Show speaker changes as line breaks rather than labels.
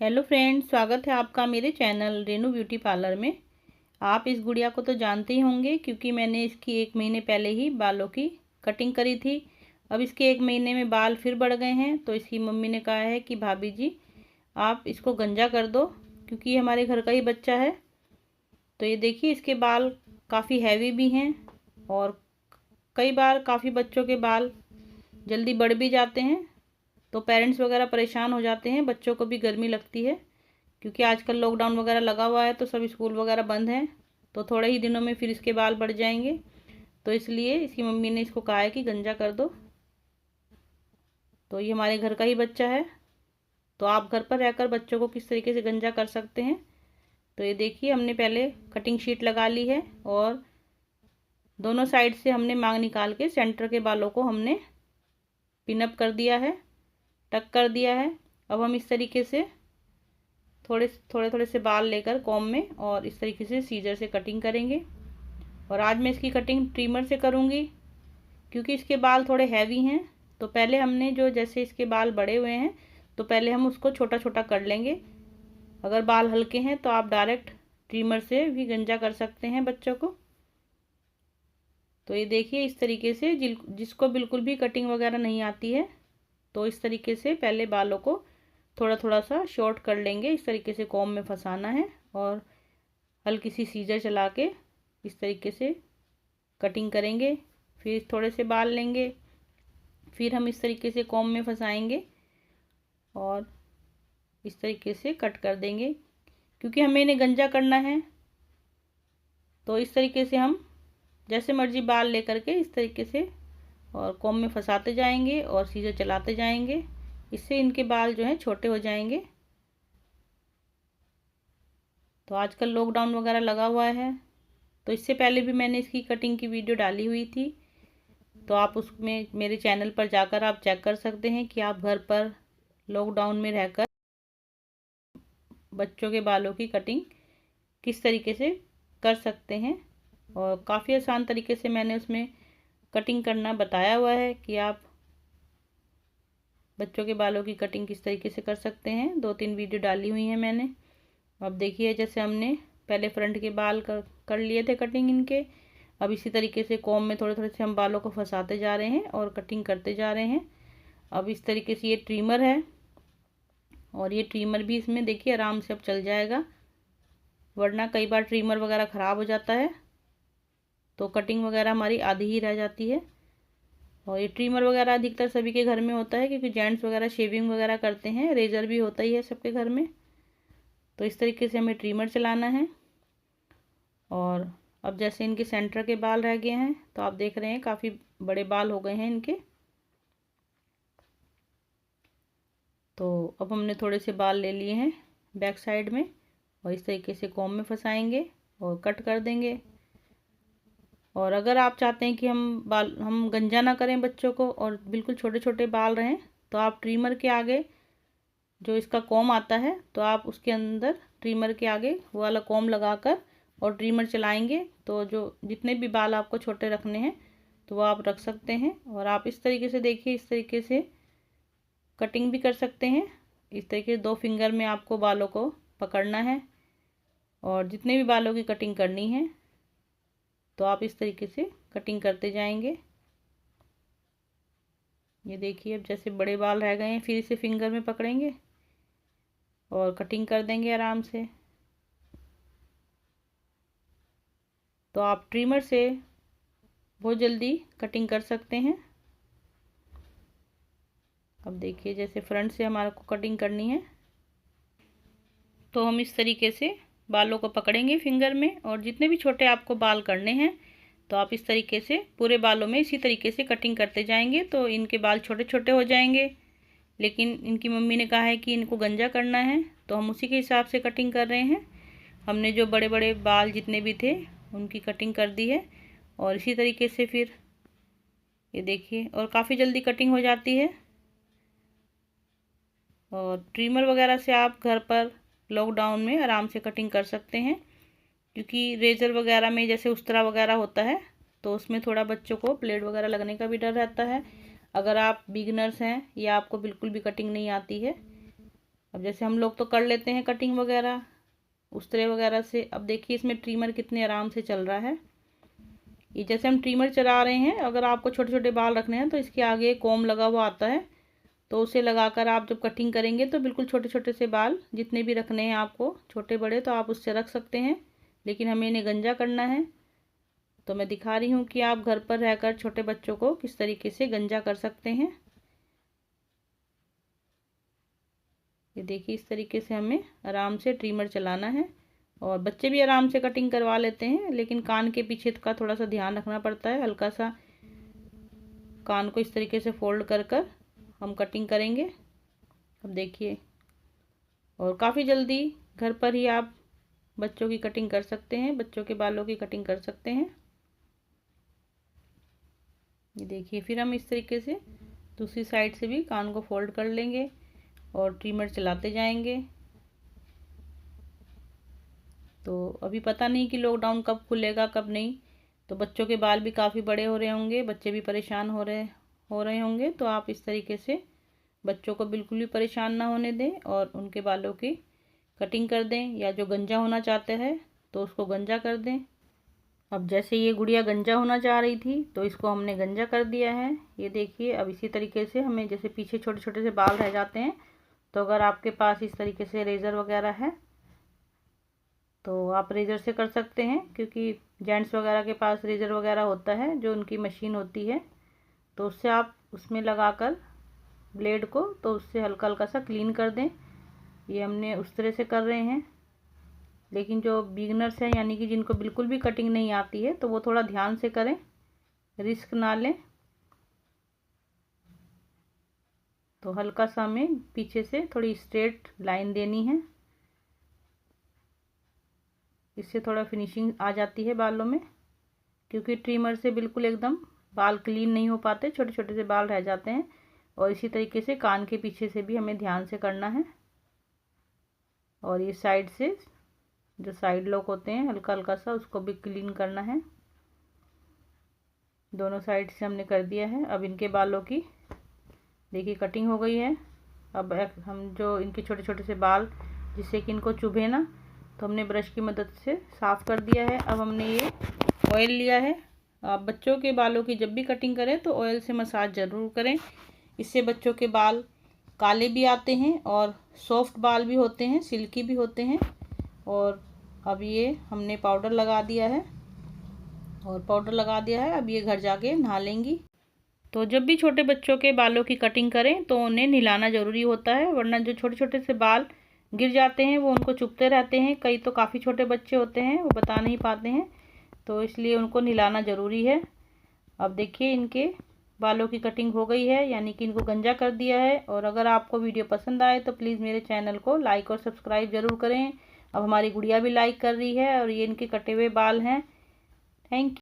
Hello friends, स्वागत है आपका मेरे चैनल रेनू ब्यूटी पार्लर में। आप इस गुड़िया को तो जानते ही होंगे क्योंकि मैंने इसकी 1 महीने पहले ही बालों की कटिंग करी थी। अब इसके 1 महीने में बाल फिर बढ़ गए हैं, तो इसकी मम्मी ने कहा है कि भाभी जी आप इसको गंजा कर दो, क्योंकि ये हमारे घर का ही बच्चा है। तो ये देखिए, इसके बाल काफ़ी हैवी भी हैं और कई बार काफ़ी बच्चों के बाल जल्दी बढ़ भी जाते हैं, तो पेरेंट्स वगैरह परेशान हो जाते हैं। बच्चों को भी गर्मी लगती है क्योंकि आजकल लॉकडाउन वगैरह लगा हुआ है, तो सब स्कूल वगैरह बंद हैं, तो थोड़े ही दिनों में फिर इसके बाल बढ़ जाएंगे। तो इसलिए इसकी मम्मी ने इसको कहा है कि गंजा कर दो। तो ये हमारे घर का ही बच्चा है, तो आप घर पर रहकर बच्चों को किस तरीके से गंजा कर सकते हैं। तो ये देखिए, हमने पहले कटिंग शीट लगा ली है और दोनों साइड से हमने मांग निकाल के सेंटर के बालों को हमने पिनअप कर दिया है, टक कर दिया है। अब हम इस तरीके से थोड़े थोड़े से बाल लेकर कॉम में और इस तरीके से सीजर से कटिंग करेंगे। और आज मैं इसकी कटिंग ट्रिमर से करूँगी क्योंकि इसके बाल थोड़े हैवी हैं। तो पहले हमने जो जैसे इसके बाल बड़े हुए हैं, तो पहले हम उसको छोटा छोटा कर लेंगे। अगर बाल हल्के हैं तो आप डायरेक्ट ट्रिमर से भी गंजा कर सकते हैं बच्चों को। तो ये देखिए, इस तरीके से जिसको बिल्कुल भी कटिंग वगैरह नहीं आती है, तो इस तरीके से पहले बालों को थोड़ा थोड़ा सा शॉर्ट कर लेंगे। इस तरीके से कॉम में फंसाना है और हल्की सी सीजर चला के इस तरीके से कटिंग करेंगे। फिर थोड़े से बाल लेंगे, फिर हम इस तरीके से कॉम में फंसाएंगे और इस तरीके से कट कर देंगे। क्योंकि हमें इन्हें गंजा करना है, तो इस तरीके से हम जैसे मर्जी बाल लेकर के इस तरीके से और कॉम में फंसाते जाएंगे और सीजर चलाते जाएंगे। इससे इनके बाल जो हैं छोटे हो जाएंगे। तो आजकल लॉकडाउन वगैरह लगा हुआ है, तो इससे पहले भी मैंने इसकी कटिंग की वीडियो डाली हुई थी, तो आप उसमें मेरे चैनल पर जाकर आप चेक कर सकते हैं कि आप घर पर लॉकडाउन में रहकर बच्चों के बालों की कटिंग किस तरीके से कर सकते हैं। और काफ़ी आसान तरीके से मैंने उसमें कटिंग करना बताया हुआ है कि आप बच्चों के बालों की कटिंग किस तरीके से कर सकते हैं। 2-3 वीडियो डाली हुई हैं मैंने। अब देखिए, जैसे हमने पहले फ्रंट के बाल कर लिए थे कटिंग इनके। अब इसी तरीके से कॉम में थोड़े थोड़े से हम बालों को फंसाते जा रहे हैं और कटिंग करते जा रहे हैं। अब इस तरीके से ये ट्रिमर है और ये ट्रिमर भी इसमें देखिए आराम से अब चल जाएगा, वरना कई बार ट्रिमर वगैरह ख़राब हो जाता है तो कटिंग वगैरह हमारी आधी ही रह जाती है। और ये ट्रिमर वगैरह अधिकतर सभी के घर में होता है क्योंकि जेंट्स वगैरह शेविंग वगैरह करते हैं। रेजर भी होता ही है सबके घर में। तो इस तरीके से हमें ट्रिमर चलाना है। और अब जैसे इनके सेंटर के बाल रह गए हैं, तो आप देख रहे हैं काफ़ी बड़े बाल हो गए हैं इनके। तो अब हमने थोड़े से बाल ले लिए हैं बैक साइड में और इस तरीके से कॉम में फंसाएंगे और कट कर देंगे। और अगर आप चाहते हैं कि हम गंजा ना करें बच्चों को और बिल्कुल छोटे छोटे बाल रहें, तो आप ट्रिमर के आगे जो इसका कॉम आता है, तो आप उसके अंदर ट्रिमर के आगे वो वाला कॉम लगाकर और ट्रिमर चलाएंगे, तो जो जितने भी बाल आपको छोटे रखने हैं तो वो आप रख सकते हैं। और आप इस तरीके से देखिए, इस तरीके से कटिंग भी कर सकते हैं। इस तरीके से 2 फिंगर में आपको बालों को पकड़ना है और जितने भी बालों की कटिंग करनी है तो आप इस तरीके से कटिंग करते जाएंगे। ये देखिए, अब जैसे बड़े बाल रह गए हैं, फिर इसे फिंगर में पकड़ेंगे और कटिंग कर देंगे आराम से। तो आप ट्रिमर से बहुत जल्दी कटिंग कर सकते हैं। अब देखिए, जैसे फ्रंट से हमारे को कटिंग करनी है, तो हम इस तरीके से बालों को पकड़ेंगे फिंगर में और जितने भी छोटे आपको बाल करने हैं, तो आप इस तरीके से पूरे बालों में इसी तरीके से कटिंग करते जाएंगे। तो इनके बाल छोटे छोटे हो जाएंगे, लेकिन इनकी मम्मी ने कहा है कि इनको गंजा करना है, तो हम उसी के हिसाब से कटिंग कर रहे हैं। हमने जो बड़े बड़े बाल जितने भी थे उनकी कटिंग कर दी है और इसी तरीके से फिर ये देखिए, और काफ़ी जल्दी कटिंग हो जाती है। और ट्रिमर वगैरह से आप घर पर लॉकडाउन में आराम से कटिंग कर सकते हैं, क्योंकि रेजर वगैरह में जैसे उस्तरा वगैरह होता है, तो उसमें थोड़ा बच्चों को प्लेट वगैरह लगने का भी डर रहता है। अगर आप बिगिनर्स हैं या आपको बिल्कुल भी कटिंग नहीं आती है, अब जैसे हम लोग तो कर लेते हैं कटिंग वगैरह उस्तरे वगैरह से। अब देखिए इसमें ट्रिमर कितने आराम से चल रहा है। ये जैसे हम ट्रिमर चला रहे हैं, अगर आपको छोटे छोटे बाल रखने हैं तो इसके आगे कॉम लगा हुआ आता है, तो उसे लगाकर आप जब कटिंग करेंगे तो बिल्कुल छोटे छोटे से बाल जितने भी रखने हैं आपको छोटे बड़े तो आप उससे रख सकते हैं। लेकिन हमें इन्हें गंजा करना है, तो मैं दिखा रही हूँ कि आप घर पर रहकर छोटे बच्चों को किस तरीके से गंजा कर सकते हैं। ये देखिए इस तरीके से हमें आराम से ट्रिमर चलाना है। और बच्चे भी आराम से कटिंग करवा लेते हैं, लेकिन कान के पीछे का थोड़ा सा ध्यान रखना पड़ता है। हल्का सा कान को इस तरीके से फोल्ड कर कर हम कटिंग करेंगे। अब देखिए, और काफ़ी जल्दी घर पर ही आप बच्चों की कटिंग कर सकते हैं, बच्चों के बालों की कटिंग कर सकते हैं। ये देखिए, फिर हम इस तरीके से दूसरी साइड से भी कान को फोल्ड कर लेंगे और ट्रिमर चलाते जाएंगे। तो अभी पता नहीं कि लॉकडाउन कब खुलेगा कब नहीं, तो बच्चों के बाल भी काफ़ी बड़े हो रहे होंगे, बच्चे भी परेशान हो रहे होंगे। तो आप इस तरीके से बच्चों को बिल्कुल भी परेशान ना होने दें और उनके बालों की कटिंग कर दें, या जो गंजा होना चाहते हैं तो उसको गंजा कर दें। अब जैसे ये गुड़िया गंजा होना चाह रही थी तो इसको हमने गंजा कर दिया है। ये देखिए, अब इसी तरीके से हमें जैसे पीछे छोटे छोटे से बाल रह जाते हैं, तो अगर आपके पास इस तरीके से रेज़र वगैरह है तो आप रेज़र से कर सकते हैं, क्योंकि जेंट्स वगैरह के पास रेज़र वगैरह होता है जो उनकी मशीन होती है, तो उससे आप उसमें लगाकर ब्लेड को तो उससे हल्का हल्का सा क्लीन कर दें। ये हमने उस तरह से कर रहे हैं। लेकिन जो बिगनर्स हैं, यानी कि जिनको बिल्कुल भी कटिंग नहीं आती है, तो वो थोड़ा ध्यान से करें, रिस्क ना लें। तो हल्का सा हमें पीछे से थोड़ी स्ट्रेट लाइन देनी है, इससे थोड़ा फिनिशिंग आ जाती है बालों में, क्योंकि ट्रिमर से बिल्कुल एकदम बाल क्लीन नहीं हो पाते, छोटे छोटे से बाल रह जाते हैं। और इसी तरीके से कान के पीछे से भी हमें ध्यान से करना है। और ये साइड से जो साइड लॉक होते हैं हल्का हल्का सा उसको भी क्लीन करना है। दोनों साइड से हमने कर दिया है। अब इनके बालों की देखिए कटिंग हो गई है। अब हम जो इनके छोटे छोटे से बाल जिससे कि इनको चुभे ना, तो हमने ब्रश की मदद से साफ़ कर दिया है। अब हमने ये ऑयल लिया है। आप बच्चों के बालों की जब भी कटिंग करें तो ऑयल से मसाज ज़रूर करें, इससे बच्चों के बाल काले भी आते हैं और सॉफ्ट बाल भी होते हैं, सिल्की भी होते हैं। और अब ये हमने पाउडर लगा दिया है, अब ये घर जाके नहा लेंगी। तो जब भी छोटे बच्चों के बालों की कटिंग करें तो उन्हें नहलाना ज़रूरी होता है, वरना जो छोटे छोटे से बाल गिर जाते हैं वो उनको चुभते रहते हैं। कई तो काफ़ी छोटे बच्चे होते हैं, वो बता नहीं पाते हैं, तो इसलिए उनको नहलाना ज़रूरी है। अब देखिए इनके बालों की कटिंग हो गई है, यानी कि इनको गंजा कर दिया है। और अगर आपको वीडियो पसंद आए तो प्लीज़ मेरे चैनल को लाइक और सब्सक्राइब ज़रूर करें। अब हमारी गुड़िया भी लाइक कर रही है और ये इनके कटे हुए बाल हैं। Thank you.